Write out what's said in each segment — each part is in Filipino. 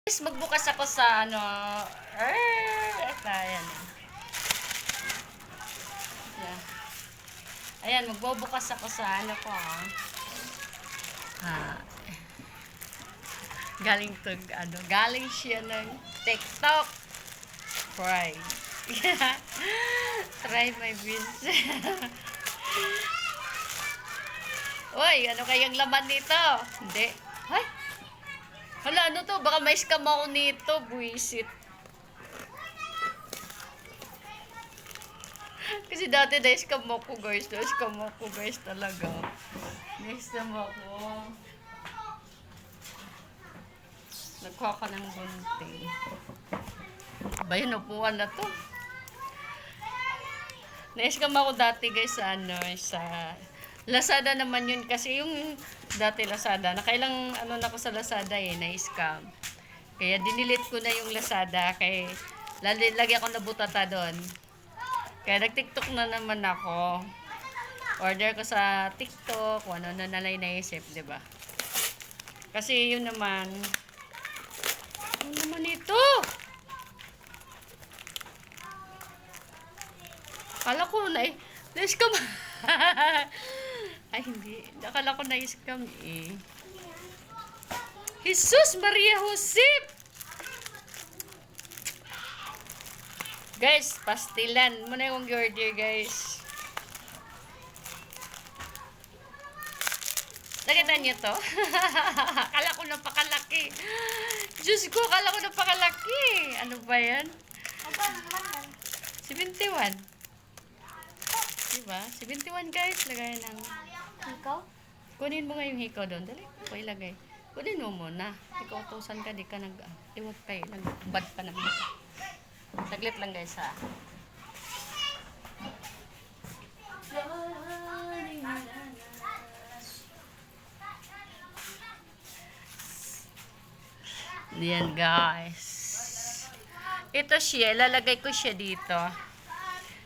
Magbukas ako sa ano. Ayan. Yeah. Ayan, magbubukas ako sa ano ko. Galing siya ng TikTok. Try. Try my business. Uy, ano kayang laman nito? Hindi. Ay! Hala, ano to? Baka may scam ako nito. Buisit. Kasi dati na-scam ako, guys. Na-scam ako, guys, talaga. Na-scam ako. Nagkuha ka ng bunting. Ba yun, upuan na to. Na-scam ako dati, guys, sa Lazada naman yun. Kasi yung dati Lazada, nakailang na ako sa Lazada na-scam. Kaya dinilit ko na yung Lazada. Kaya lagi ako nabutata doon. Kaya nag-TikTok na naman ako. Order ko sa TikTok, kung ano na nalay naisip, di ba? Kasi yun naman, ano naman ito? Akala ko na-scam. Ay, hindi. Akala ko na-scam eh. Jesus Maria Josep! Guys, pastilan. Muna yung order, guys. Nakita niyo to? Akala ko napakalaki. Diyos ko, akala ko napakalaki. Ano ba yan? 71. Diba? 71, guys. Lagay ng Ikaw? kunin mo nga yung hikaw doon. Dali, ko ilagay. Kunin mo muna. Ikaw utusan ka, di ka iwag kayo. Nag-bad pa naman. Saglit lang, guys, ha. Yan, guys. Ito siya. Lalagay ko siya dito.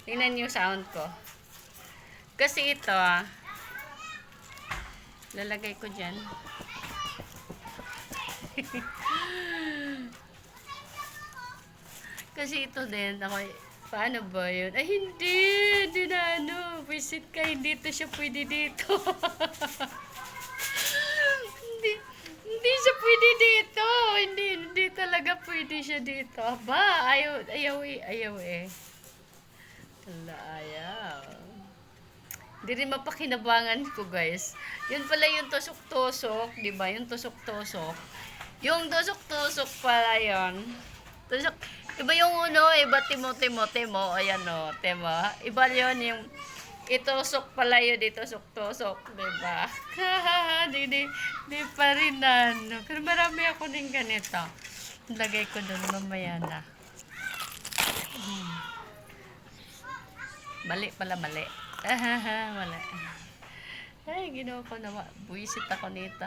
Tingnan yung sound ko. Kasi ito, lalagay ko dyan. Kasi ito din, paano ba yun? Ay, hindi na visit ka, hindi to siya pwede dito. Hindi siya pwede dito. Hindi talaga pwede siya dito. Aba, ayaw eh. Wala, ayaw. Hindi rin mapakinabangan ko, guys. Yun pala yung tusok-tusok, di ba? Yung tusok-tusok. Yung tusok-tusok pala yun. Tusok. Iba yung iba timo. Ayan o, iba yun yung itusok pala yun, itusok-tusok, di ba? Di pa rin Pero marami ako din ganito. Lagay ko doon mamaya na. Mali. Mali. Ay, ginawa ko na. Buisit ako nito.